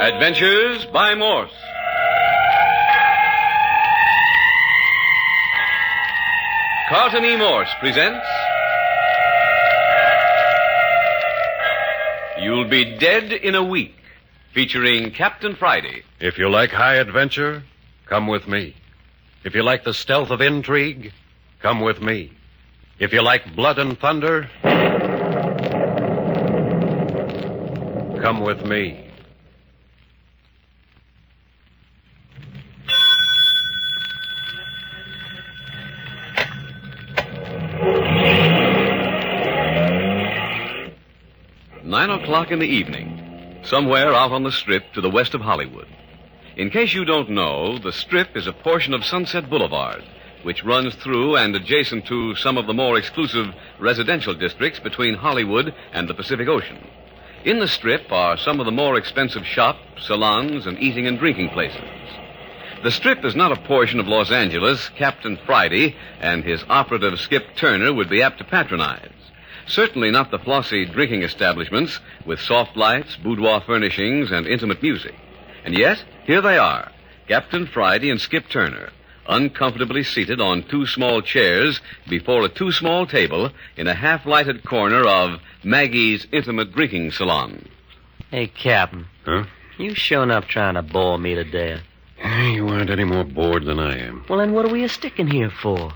Adventures by Morse. Carlton E. Morse presents You'll Be Dead in a Week, featuring Captain Friday. If you like high adventure, come with me. If you like the stealth of intrigue, come with me. If you like blood and thunder, come with me. $9 in the evening, somewhere out on the Strip to the west of Hollywood. In case you don't know, the Strip is a portion of Sunset Boulevard, which runs through and adjacent to some of the more exclusive residential districts between Hollywood and the Pacific Ocean. In the Strip are some of the more expensive shops, salons, and eating and drinking places. The Strip is not a portion of Los Angeles Captain Friday and his operative Skip Turner would be apt to patronize. Certainly not the flossy drinking establishments with soft lights, boudoir furnishings, and intimate music. And yet, here they are, Captain Friday and Skip Turner, uncomfortably seated on two small chairs before a too small table in a half-lighted corner of Maggie's intimate drinking salon. Hey, Captain. Huh? You sure enough trying to bore me to death. You aren't any more bored than I am. Well, then what are we sticking here for?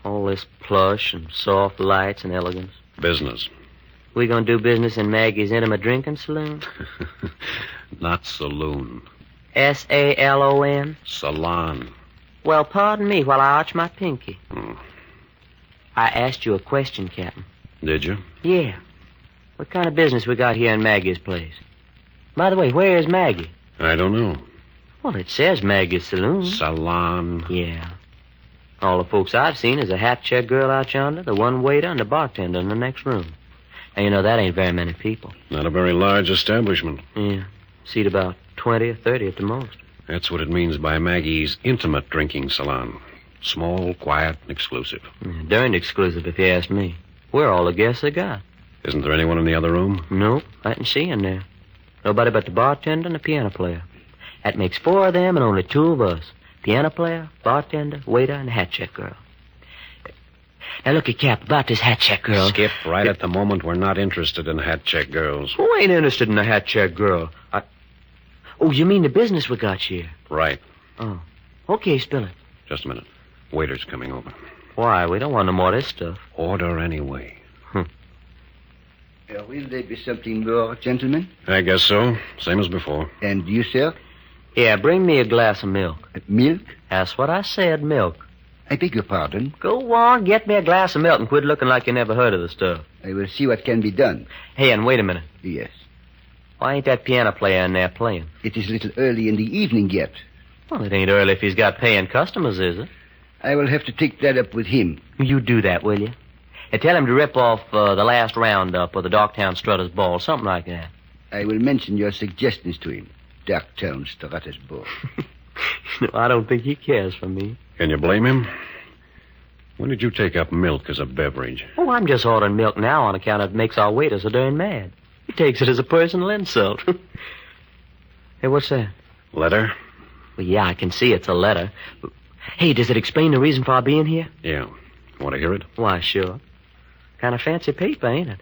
All this plush and soft lights and elegance. Business. We gonna do business in Maggie's intimate drinking saloon? Not saloon. S-A-L-O-N? Salon. Well, pardon me while I arch my pinky. Oh. I asked you a question, Captain. Did you? Yeah. What kind of business we got here in Maggie's place? By the way, where is Maggie? I don't know. Well, it says Maggie's saloon. Salon. Yeah. All the folks I've seen is a hat-check girl out yonder, the one waiter, and the bartender in the next room. And you know, that ain't very many people. Not a very large establishment. Yeah. Seat about 20 or 30 at the most. That's what it means by Maggie's intimate drinking salon. Small, quiet, and exclusive. Yeah, darned exclusive, if you ask me. We're all the guests they got. Isn't there anyone in the other room? Nope, I didn't see in there. Nobody but the bartender and the piano player. That makes 4 of them and only 2 of us. Piano player, bartender, waiter, and hat-check girl. Now, look at Cap, about this hat-check girl. Skip, right at the moment, we're not interested in hat-check girls. Who ain't interested in a hat-check girl? Oh, you mean the business we got here? Right. Oh. Okay, spill it. Just a minute. Waiter's coming over. Why? We don't want no more of this stuff. Order anyway. Will there be something more, gentlemen? I guess so. Same as before. And you, sir? Yeah, bring me a glass of milk. Milk? That's what I said, milk. I beg your pardon. Go on, get me a glass of milk and quit looking like you never heard of the stuff. I will see what can be done. Hey, and wait a minute. Yes. Why ain't that piano player in there playing? It is a little early in the evening yet. Well, it ain't early if he's got paying customers, is it? I will have to take that up with him. You do that, will you? And tell him to rip off the last roundup of the Darktown Strutters Ball, something like that. I will mention your suggestions to him. Darktown Strutters Ball. No, I don't think he cares for me. Can you blame him? When did you take up milk as a beverage? Oh, I'm just ordering milk now on account of it makes our waiter so darn mad. He takes it as a personal insult. Hey, what's that? Letter? Well, yeah, I can see it's a letter. Hey, does it explain the reason for our being here? Yeah. Want to hear it? Why, sure. Kind of fancy paper, ain't it?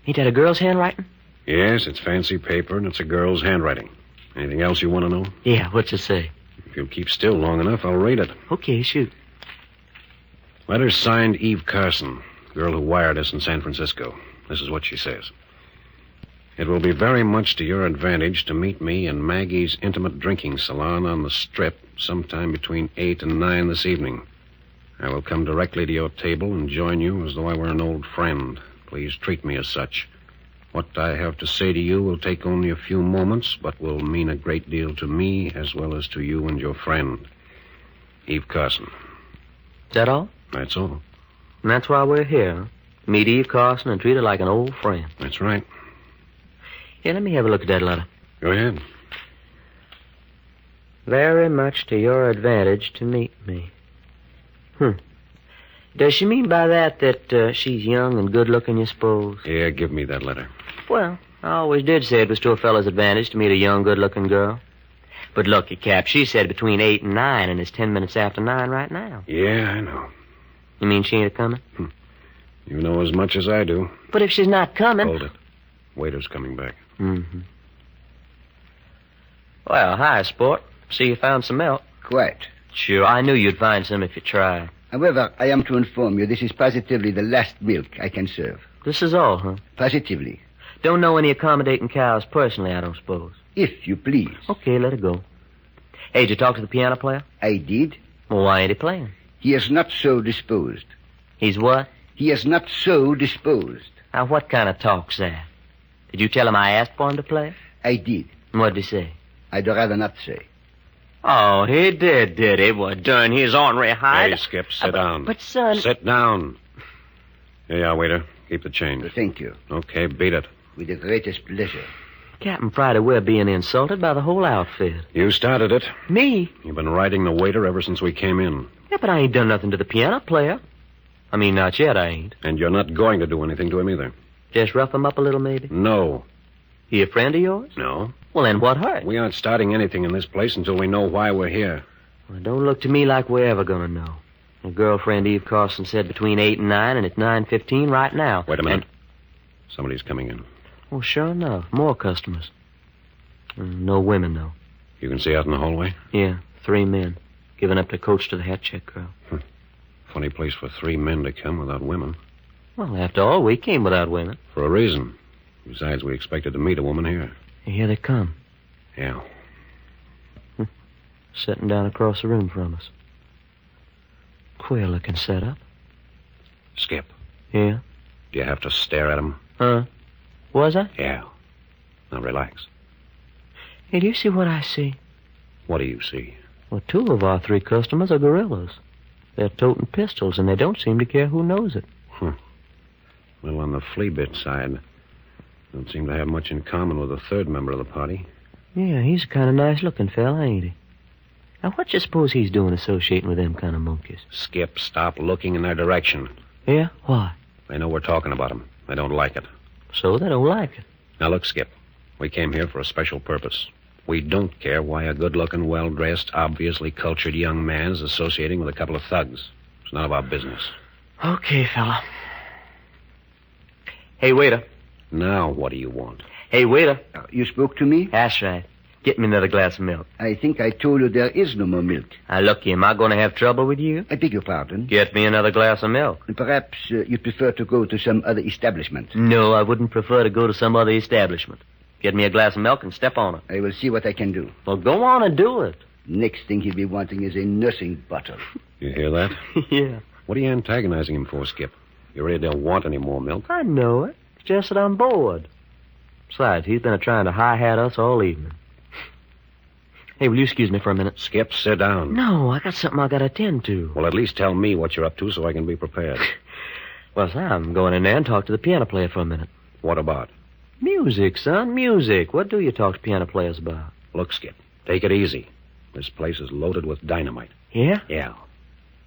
Ain't that a girl's handwriting? Yes, it's fancy paper, and it's a girl's handwriting. Anything else you want to know? Yeah, what's it say? If you'll keep still long enough, I'll read it. Okay, shoot. Letter's signed Eve Carson, girl who wired us in San Francisco. This is what she says. It will be very much to your advantage to meet me in Maggie's intimate drinking salon on the Strip sometime between 8 and 9 this evening. I will come directly to your table and join you as though I were an old friend. Please treat me as such. What I have to say to you will take only a few moments, but will mean a great deal to me as well as to you and your friend, Eve Carson. Is that all? That's all. And that's why we're here, huh? Meet Eve Carson and treat her like an old friend. That's right. Here, let me have a look at that letter. Go ahead. Very much to your advantage to meet me. Does she mean by that she's young and good-looking, you suppose? Yeah, give me that letter. Well, I always did say it was to a fellow's advantage to meet a young, good-looking girl. But looky, Cap, she said between 8 and 9, and it's 10 minutes after 9 right now. Yeah, I know. You mean she ain't a-coming? You know as much as I do. But if she's not coming... Hold it. Waiter's coming back. Mm-hmm. Well, hi, sport. See you found some milk. Quite. Sure, I knew you'd find some if you tried. However, I am to inform you this is positively the last milk I can serve. This is all, huh? Positively. Don't know any accommodating cows personally, I don't suppose. If you please. Okay, let it go. Hey, did you talk to the piano player? I did. Well, why ain't he playing? He is not so disposed. He's what? He is not so disposed. Now, what kind of talk's that? Did you tell him I asked for him to play? I did. What'd he say? I'd rather not say. Oh, he did he? Well, darn his ornery hide. Hey, Skip, sit down. But, son... Sit down. Here you are, waiter. Keep the change. Thank you. Okay, beat it. With the greatest pleasure. Captain Friday, we're being insulted by the whole outfit. You started it. Me? You've been riding the waiter ever since we came in. Yeah, but I ain't done nothing to the piano player. I mean, not yet, I ain't. And you're not going to do anything to him either. Just rough him up a little, maybe? No. He a friend of yours? No. Well, then what hurt? We aren't starting anything in this place until we know why we're here. Well, it don't look to me like we're ever gonna know. My girlfriend Eve Carson said between 8 and 9, and it's 9:15 right now. Wait a minute. Somebody's coming in. Oh, sure enough. More customers. No women, though. You can see out in the hallway? Yeah, 3 men. Giving up their coats to the hat check girl. Funny place for 3 men to come without women. Well, after all, we came without women. For a reason. Besides, we expected to meet a woman here. Here they come. Yeah. Sitting down across the room from us. Queer-looking setup. Skip, Yeah? do you have to stare at him? Huh? Was I? Yeah. Now relax. Hey, do you see what I see? What do you see? Well, 2 of our 3 customers are gorillas. They're toting pistols, and they don't seem to care who knows it. Well, on the flea bit side, don't seem to have much in common with the 3rd member of the party. Yeah, he's a kind of nice-looking fella, ain't he? Now, what you suppose he's doing associating with them kind of monkeys? Skip, stop looking in their direction. Yeah? Why? They know we're talking about them. They don't like it. So they don't like it. Now, look, Skip. We came here for a special purpose. We don't care why a good-looking, well-dressed, obviously cultured young man is associating with a couple of thugs. It's none of our business. Okay, fella. Hey, waiter. Now, what do you want? Hey, waiter. You spoke to me? That's right. Get me another glass of milk. I think I told you there is no more milk. Now, looky, am I going to have trouble with you? I beg your pardon. Get me another glass of milk. Perhaps you'd prefer to go to some other establishment. No, I wouldn't prefer to go to some other establishment. Get me a glass of milk and step on it. I will see what I can do. Well, go on and do it. Next thing he'll be wanting is a nursing bottle. You hear that? Yeah. What are you antagonizing him for, Skip? You really don't want any more milk? I know it. It's just that I'm bored. Besides, he's been trying to hi-hat us all evening. Hey, will you excuse me for a minute? Skip, sit down. No, I got something I got to attend to. Well, at least tell me what you're up to so I can be prepared. Well, sir, I'm going in there and talk to the piano player for a minute. What about? Music, son, music. What do you talk to piano players about? Look, Skip, take it easy. This place is loaded with dynamite. Yeah? Yeah.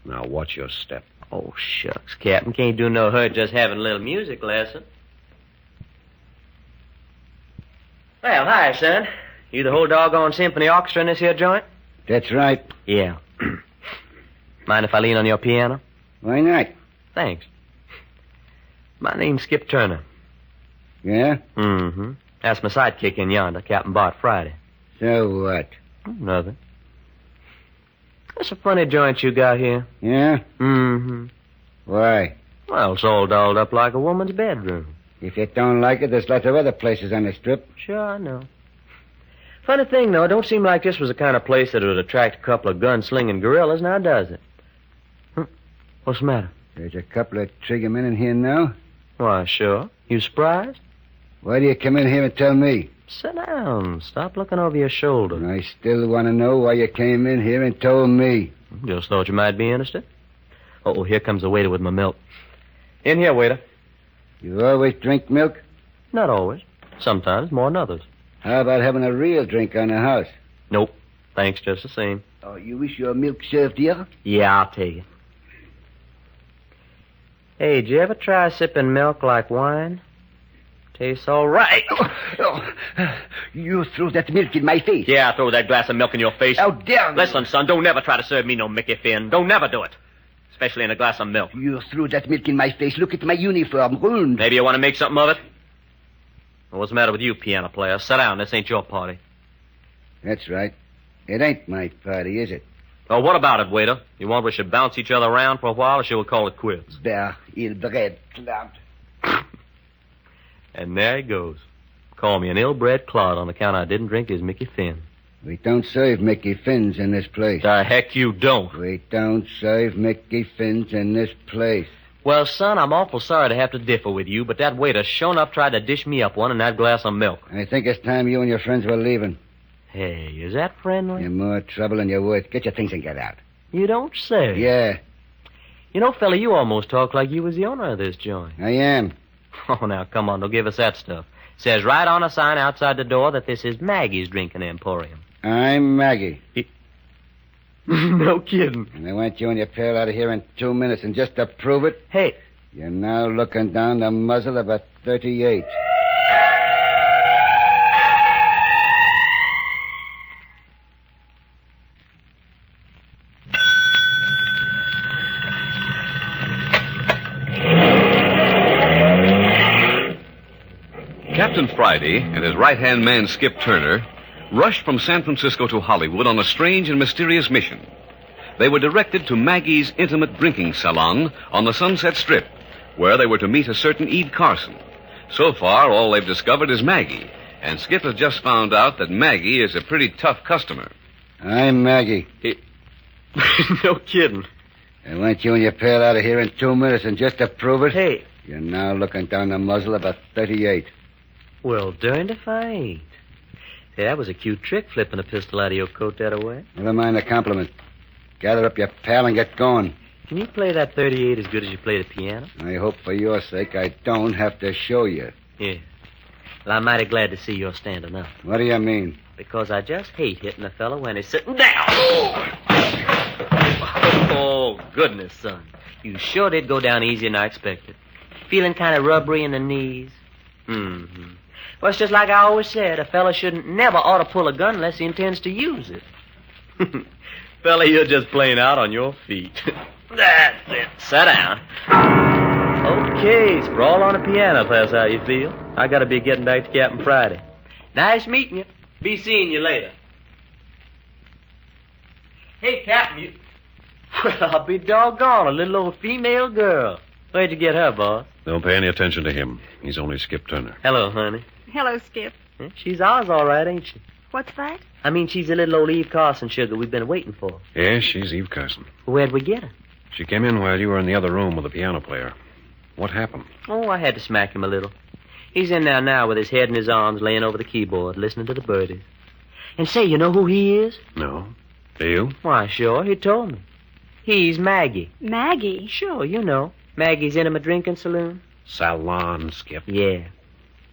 Now, watch your step. Oh, shucks, Captain. Can't do no hurt just having a little music lesson. Well, hi, son. You the whole doggone symphony orchestra in this here joint? That's right. Yeah. Mind if I lean on your piano? Why not? Thanks. My name's Skip Turner. Yeah? Mm-hmm. That's my sidekick in yonder, Captain Bart Friday. So what? Nothing. That's a funny joint you got here. Yeah? Mm-hmm. Why? Well, it's all dolled up like a woman's bedroom. If you don't like it, there's lots of other places on the strip. Sure, I know. Funny thing, though, it don't seem like this was the kind of place that would attract a couple of gun-slinging gorillas, now does it? What's the matter? There's a couple of trigger men in here now. Why, sure. You surprised? Why do you come in here and tell me? Sit down. Stop looking over your shoulder. I still want to know why you came in here and told me. Just thought you might be interested. Oh, here comes the waiter with my milk. In here, waiter. You always drink milk? Not always. Sometimes more than others. How about having a real drink on the house? Nope. Thanks just the same. Oh, you wish your milk served here? Yeah, I'll take it. Hey, did you ever try sipping milk like wine? Tastes all right. You threw that milk in my face. Yeah, I throw that glass of milk in your face. How dare you? Listen, son, don't never try to serve me no Mickey Finn. Don't never do it. Especially in a glass of milk. You threw that milk in my face. Look at my uniform, ruined. Maybe you want to make something of it? Well, what's the matter with you, piano player? Sit down. This ain't your party. That's right. It ain't my party, is it? Oh, what about it, waiter? You want we should bounce each other around for a while, or shall we call it quits? There, il bread cloud. And there he goes. Call me an ill-bred clod on account I didn't drink his Mickey Finn. We don't serve Mickey Fins in this place. The heck you don't. We don't serve Mickey Fins in this place. Well, son, I'm awful sorry to have to differ with you, but that waiter sure enough tried to dish me up one in that glass of milk. I think it's time you and your friends were leaving. Hey, is that friendly? You're more trouble than you're worth. Get your things and get out. You don't say. Yeah, You know, fella, you almost talk like you was the owner of this joint. I am. Oh, now, come on, don't give us that stuff. Says right on a sign outside the door that this is Maggie's Drinking Emporium. I'm Maggie. No kidding. And I want you and your pal out of here in 2 minutes. And just to prove it, Hey, you're now looking down the muzzle of a 38. Captain Friday and his right-hand man, Skip Turner, rushed from San Francisco to Hollywood on a strange and mysterious mission. They were directed to Maggie's intimate drinking salon on the Sunset Strip, where they were to meet a certain Eve Carson. So far, all they've discovered is Maggie, and Skip has just found out that Maggie is a pretty tough customer. I'm Maggie. no kidding. I want you and your pal out of here in 2 minutes. And just to prove it, Hey, you're now looking down the muzzle of a 38. well, darned if I ain't. Hey, that was a cute trick, flipping a pistol out of your coat that way. Never mind the compliment. Gather up your pal and get going. Can you play that 38 as good as you play the piano? I hope for your sake I don't have to show you. Yeah. Well, I'm mighty glad to see you're standing up. What do you mean? Because I just hate hitting a fellow when he's sitting down. Oh, goodness, son. You sure did go down easier than I expected. Feeling kind of rubbery in the knees. Mm-hmm. Well, it's just like I always said. A fella shouldn't never ought to pull a gun unless he intends to use it. Fella, you're just playing out on your feet. That's it. Sit down. Okay, sprawl on the piano if that's how you feel. I gotta be getting back to Captain Friday. Nice meeting you. Be seeing you later. Hey, Captain, you... Well, I'll be doggone, a little old female girl. Where'd you get her, boss? Don't pay any attention to him. He's only Skip Turner. Hello, honey. Hello, Skip. She's ours all right, ain't she? What's that? I mean, she's the little old Eve Carson sugar we've been waiting for. Yes, she's Eve Carson. Where'd we get her? She came in while you were in the other room with the piano player. What happened? Oh, I had to smack him a little. He's in there now with his head in his arms laying over the keyboard, listening to the birdies. And say, you know who he is? No. Do you? Why, sure, he told me. He's Maggie. Maggie? Sure, you know. Maggie's Intimate Drinking Saloon. Salon, Skip. Yeah.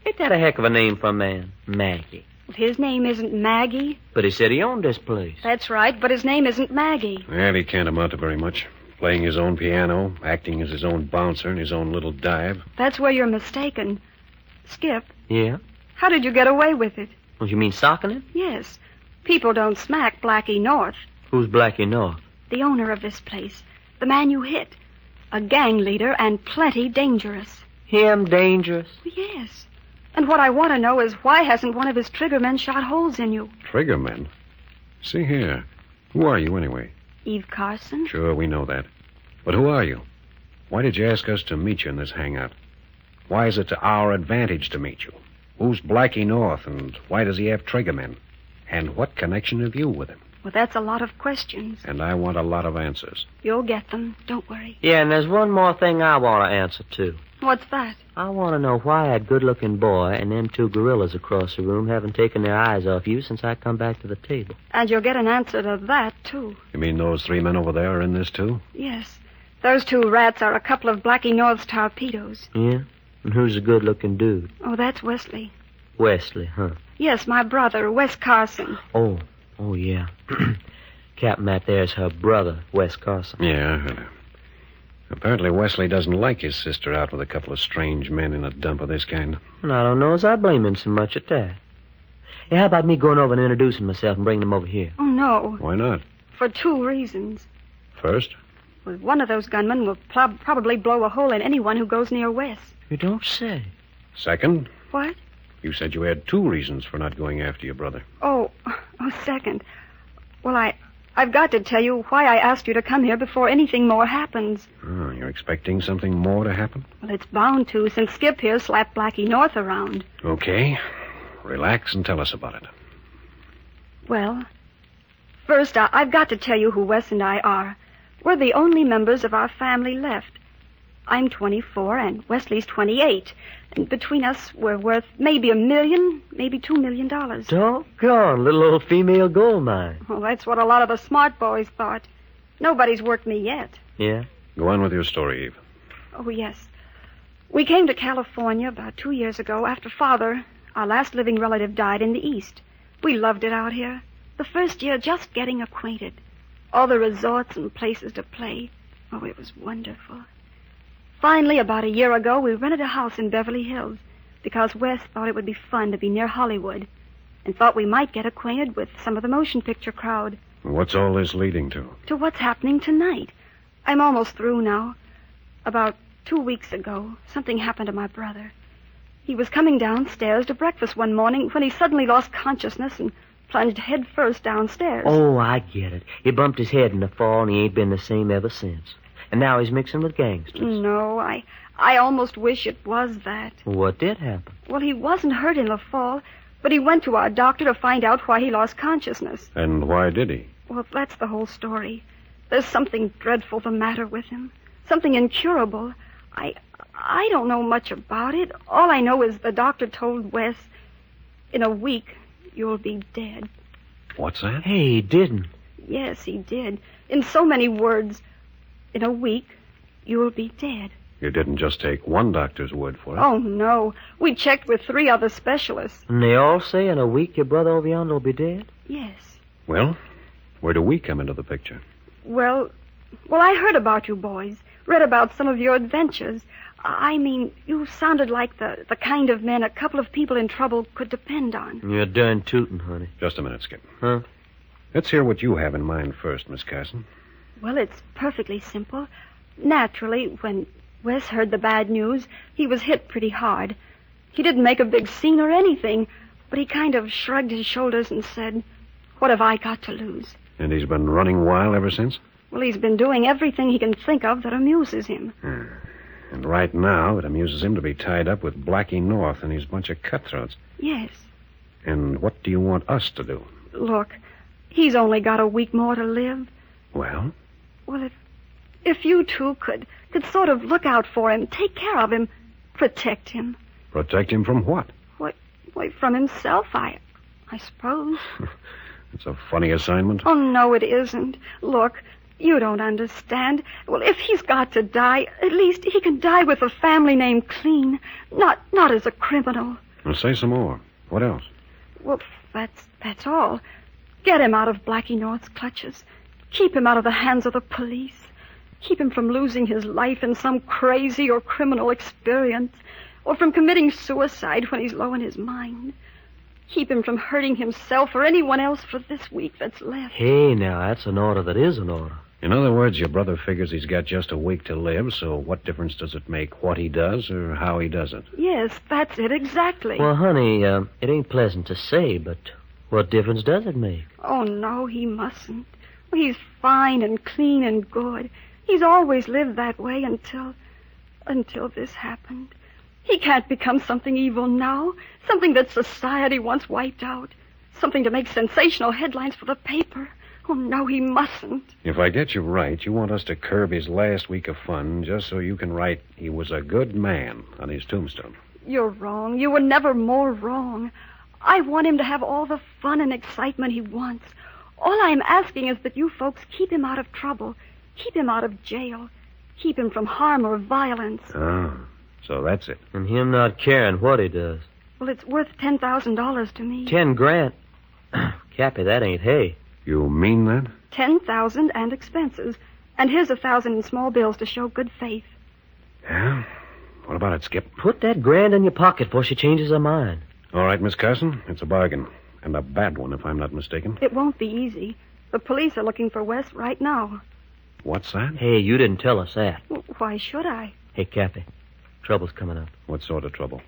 Ain't that a heck of a name for a man? Maggie. His name isn't Maggie. But he said he owned this place. That's right, but his name isn't Maggie. Well, he can't amount to very much. Playing his own piano, acting as his own bouncer in his own little dive. That's where you're mistaken. Skip, Yeah? how did you get away with it? Well, you mean socking him? Yes. People don't smack Blackie North, Who's Blackie North? the owner of this place. The man you hit. A gang leader and plenty dangerous. Him dangerous? Yes. And what I want to know is why hasn't one of his triggermen shot holes in you? Triggermen? See here. Who are you, anyway? Eve Carson? Sure, we know that. But who are you? Why did you ask us to meet you in this hangout? Why is it to our advantage to meet you? Who's Blackie North, and why does he have triggermen? And what connection have you with him? Well, that's a lot of questions. And I want a lot of answers. You'll get them. Don't worry. Yeah, and there's one more thing I want to answer, too. What's that? I want to know why that good-looking boy and them two gorillas across the room haven't taken their eyes off you since I come back to the table. And you'll get an answer to that, too. You mean those 3 men over there are in this, too? Yes. Those two rats are a couple of Blackie North's torpedoes. Yeah? And who's the good-looking dude? Oh, that's Wesley. Wesley, huh? Yes, my brother, Wes Carson. Oh, yeah. Captain, that there's her brother, Wes Carson. Yeah, I heard her. Apparently Wesley doesn't like his sister out with a couple of strange men in a dump of this kind. And I don't know as I blame him so much at that. Hey, how about me going over and introducing myself and bringing them over here? Oh, no. Why not? For 2 reasons. First, Well, one of those gunmen will probably blow a hole in anyone who goes near Wes. You don't say. second, What? you said you had 2 reasons for not going after your brother. Oh, second. Well, I've got to tell you why I asked you to come here before anything more happens. Oh, you're expecting something more to happen? Well, it's bound to, since Skip here slapped Blackie North around. Okay. Relax and tell us about it. Well, first, I've got to tell you who Wes and I are. We're the only members of our family left. I'm 24 and Wesley's 28. And between us, we're worth maybe $1 million, maybe $2 million. Doggone, little old female gold mine. Well, that's what a lot of the smart boys thought. Nobody's worked me yet. Yeah? Go on with your story, Eve. Oh, yes. We came to California about 2 years ago after Father, our last living relative, died in the East. We loved it out here. The first year, just getting acquainted. All the resorts and places to play. Oh, it was wonderful. Finally, about a year ago, we rented a house in Beverly Hills because Wes thought it would be fun to be near Hollywood and thought we might get acquainted with some of the motion picture crowd. What's all this leading to? To what's happening tonight. I'm almost through now. About 2 weeks ago, something happened to my brother. He was coming downstairs to breakfast one morning when he suddenly lost consciousness and plunged head first downstairs. Oh, I get it. He bumped his head in the fall, and he ain't been the same ever since. And now he's mixing with gangsters. No, I almost wish it was that. What did happen? Well, he wasn't hurt in the fall, but he went to our doctor to find out why he lost consciousness. And why did he? Well, that's the whole story. There's something dreadful the matter with him. Something incurable. I don't know much about it. All I know is the doctor told Wes, in a week, you'll be dead. What's that? Hey, he didn't. Yes, he did. In so many words. In a week, you'll be dead. You didn't just take one doctor's word for it. Oh, no. We checked with 3 other specialists. And they all say in a week your brother over yonder will be dead? Yes. Well, where do we come into the picture? Well, I heard about you boys. Read about some of your adventures. I mean, you sounded like the kind of men a couple of people in trouble could depend on. You're darn tootin', honey. Just a minute, Skip. Huh? Let's hear what you have in mind first, Miss Carson. Well, it's perfectly simple. Naturally, when Wes heard the bad news, he was hit pretty hard. He didn't make a big scene or anything, but he kind of shrugged his shoulders and said, what have I got to lose? And he's been running wild ever since? Well, he's been doing everything he can think of that amuses him. And right now, it amuses him to be tied up with Blackie North and his bunch of cutthroats. Yes. And what do you want us to do? Look, he's only got a week more to live. Well? Well, if you two could sort of look out for him, take care of him, protect him. Protect him from what? Why, from himself, I suppose. It's a funny assignment. Oh, no, it isn't. Look, you don't understand. Well, if he's got to die, at least he can die with a family name clean, not as a criminal. Well, say some more. What else? Well, that's all. Get him out of Blackie North's clutches. Keep him out of the hands of the police. Keep him from losing his life in some crazy or criminal experience, or from committing suicide when he's low in his mind. Keep him from hurting himself or anyone else for this week that's left. Hey, now, that's an order that is an order. In other words, your brother figures he's got just a week to live, so what difference does it make what he does or how he does it? Yes, that's it, exactly. Well, honey, it ain't pleasant to say, but what difference does it make? Oh, no, he mustn't. He's fine and clean and good. He's always lived that way until this happened. He can't become something evil now, something that society wants wiped out, something to make sensational headlines for the paper. Oh, no, he mustn't. If I get you right, you want us to curb his last week of fun just so you can write he was a good man on his tombstone. You're wrong. You were never more wrong. I want him to have all the fun and excitement he wants. All I'm asking is that you folks keep him out of trouble, keep him out of jail, keep him from harm or violence. Ah, so that's it. And him not caring what he does. Well, it's worth $10,000 to me. 10 grand? Cappy, that ain't hay. You mean that? 10,000 and expenses. And here's 1,000 in small bills to show good faith. Yeah? What about it, Skip? Put that grand in your pocket before she changes her mind. All right, Miss Carson. It's a bargain. And a bad one, if I'm not mistaken. It won't be easy. The police are looking for Wes right now. What's that? Hey, you didn't tell us that. Why should I? Hey, Cappy, trouble's coming up. What sort of trouble?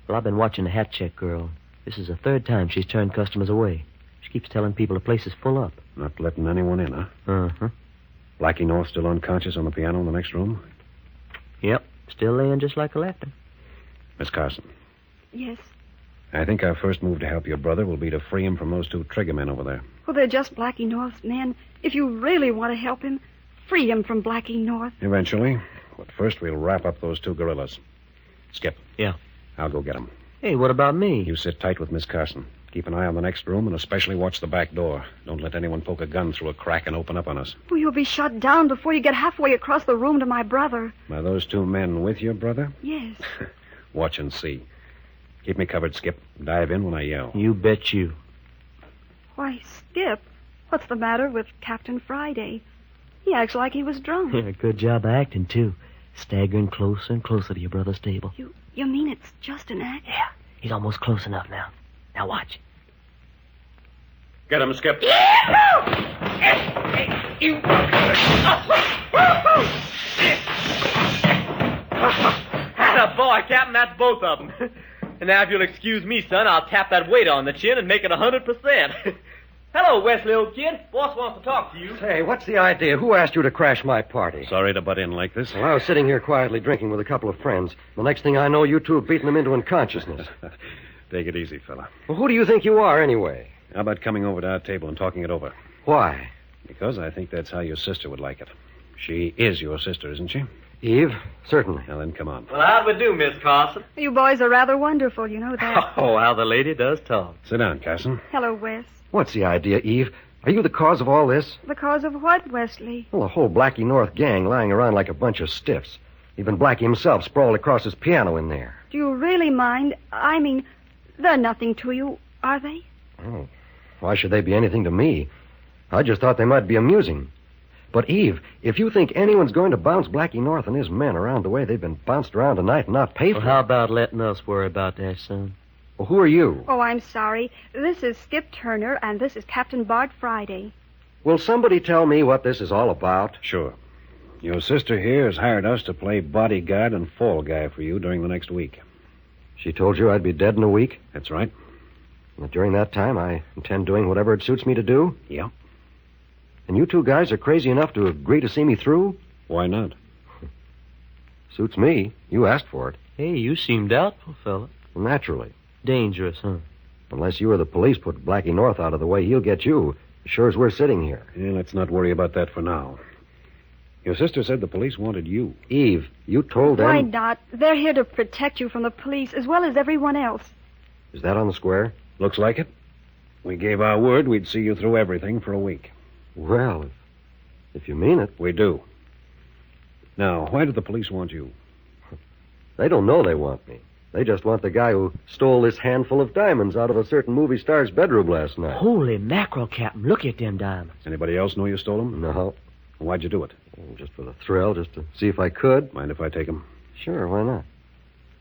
Well, I've been watching the hat check girl. This is the third time she's turned customers away. She keeps telling people the place is full up. Not letting anyone in, huh? Uh-huh. Blackie North still unconscious on the piano in the next room? Yep, still laying just like I left him. Miss Carson, Yes. I think our first move to help your brother will be to free him from those 2 trigger men over there. Well, they're just Blackie North's men. If you really want to help him, free him from Blackie North. Eventually. But first we'll wrap up those 2 guerrillas. Skip. Yeah. I'll go get them. Hey, what about me? You sit tight with Miss Carson. Keep an eye on the next room and especially watch the back door. Don't let anyone poke a gun through a crack and open up on us. Well, you'll be shot down before you get halfway across the room to my brother. Are those 2 men with your brother? Yes. Watch and see. Keep me covered, Skip. Dive in when I yell. You bet you. Why, Skip, what's the matter with Captain Friday? He acts like he was drunk. Yeah, good job acting, too. Staggering closer and closer to your brother's table. You mean it's just an act? Yeah, he's almost close enough now. Now watch. Get him, Skip. Atta boy, Captain, that's both of them. And now if you'll excuse me, son, I'll tap that waiter on the chin and make it 100%. Hello, Wesley, old kid. Boss wants to talk to you. Say, what's the idea? Who asked you to crash my party? Sorry to butt in like this. Well, I was sitting here quietly drinking with a couple of friends. The next thing I know, you 2 have beaten them into unconsciousness. Take it easy, fella. Well, who do you think you are, anyway? How about coming over to our table and talking it over? Why? Because I think that's how your sister would like it. She is your sister, isn't she? Eve? Certainly. Now then, come on. Well, how'd we do, Miss Carson? You boys are rather wonderful, you know that. Oh, how the lady does talk. Sit down, Carson. Hello, Wes. What's the idea, Eve? Are you the cause of all this? The cause of what, Wesley? Well, the whole Blackie North gang lying around like a bunch of stiffs. Even Blackie himself sprawled across his piano in there. Do you really mind? I mean, they're nothing to you, are they? Oh, why should they be anything to me? I just thought they might be amusing. But, Eve, if you think anyone's going to bounce Blackie North and his men around the way they've been bounced around tonight and not pay for Well, how about letting us worry about that, son? Well, who are you? Oh, I'm sorry. This is Skip Turner, and this is Captain Bart Friday. Will somebody tell me what this is all about? Sure. Your sister here has hired us to play bodyguard and fall guy for you during the next week. She told you I'd be dead in a week? That's right. And during that time, I intend doing whatever it suits me to do? Yeah. And you 2 guys are crazy enough to agree to see me through? Why not? Suits me. You asked for it. Hey, you seem doubtful, fella. Well, naturally. Dangerous, huh? Unless you or the police put Blackie North out of the way, he'll get you. As sure as we're sitting here. Yeah, let's not worry about that for now. Your sister said the police wanted you. Eve, you told them... Why not? They're here to protect you from the police as well as everyone else. Is that on the square? Looks like it. We gave our word we'd see you through everything for a week. Well, if you mean it. We do. Now, why do the police want you? They don't know they want me. They just want the guy who stole this handful of diamonds out of a certain movie star's bedroom last night. Holy mackerel, Captain. Look at them diamonds. Anybody else know you stole them? No. Why'd you do it? Just for the thrill, just to see if I could. Mind if I take them? Sure, why not?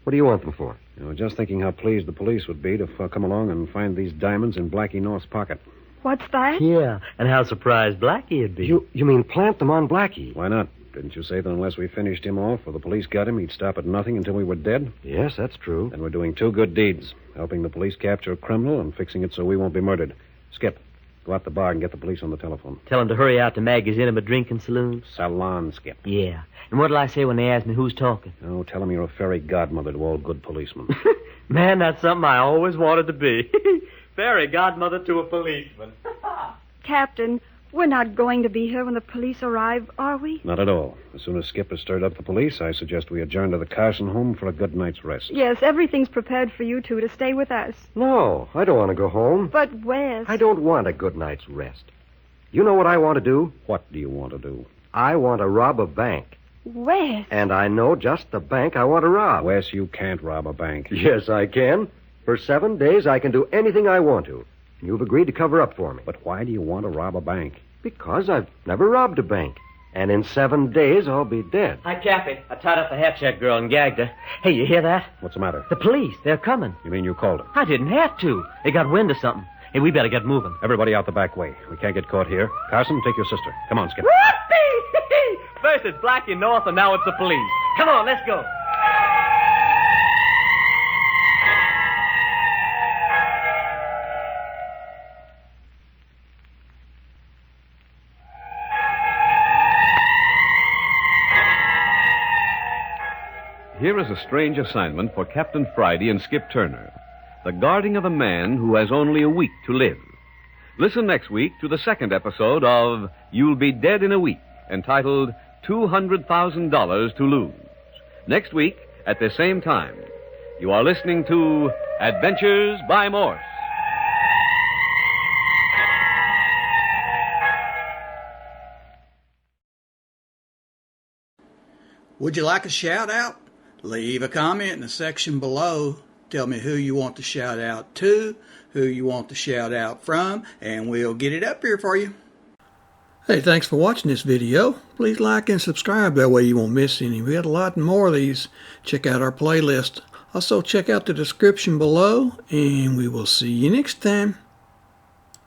What do you want them for? You know, just thinking how pleased the police would be to come along and find these diamonds in Blackie North's pocket. What's that? Yeah, and how surprised Blackie'd be. You mean plant them on Blackie? Why not? Didn't you say that unless we finished him off or the police got him, he'd stop at nothing until we were dead? Yes, that's true. Then we're doing 2 good deeds, helping the police capture a criminal and fixing it so we won't be murdered. Skip, go out the bar and get the police on the telephone. Tell them to hurry out to Maggie's intimate drinking saloon. Salon, Skip. Yeah. And what'll I say when they ask me who's talking? Oh, tell them you're a fairy godmother to all good policemen. Man, that's something I always wanted to be. Fairy godmother to a policeman. Captain, we're not going to be here when the police arrive, are we? Not at all. As soon as Skip has stirred up the police, I suggest we adjourn to the Carson home for a good night's rest. Yes, everything's prepared for you 2 to stay with us. No, I don't want to go home. But Wes... I don't want a good night's rest. You know what I want to do? What do you want to do? I want to rob a bank. Wes... And I know just the bank I want to rob. Wes, you can't rob a bank. Yes, I can. For 7 days, I can do anything I want to. And you've agreed to cover up for me. But why do you want to rob a bank? Because I've never robbed a bank. And in 7 days, I'll be dead. Hi, Cappy. I tied up the hat check girl and gagged her. Hey, you hear that? What's the matter? The police, they're coming. You mean you called them? I didn't have to. They got wind of something. Hey, we better get moving. Everybody out the back way. We can't get caught here. Carson, take your sister. Come on, Skip. First it's Blackie North, and now it's the police. Come on, let's go. Here is a strange assignment for Captain Friday and Skip Turner. The guarding of a man who has only a week to live. Listen next week to the second episode of You'll Be Dead in a Week, entitled $200,000 to Lose. Next week, at the same time, you are listening to Adventures by Morse. Would you like a shout out? Leave a comment in the section below. Tell me who you want to shout out to, who you want to shout out from, and we'll get it up here for you. Hey, thanks for watching this video. Please like and subscribe. That way you won't miss any. We got a lot more of these. Check out our playlist. Also check out the description below, and we will see you next time.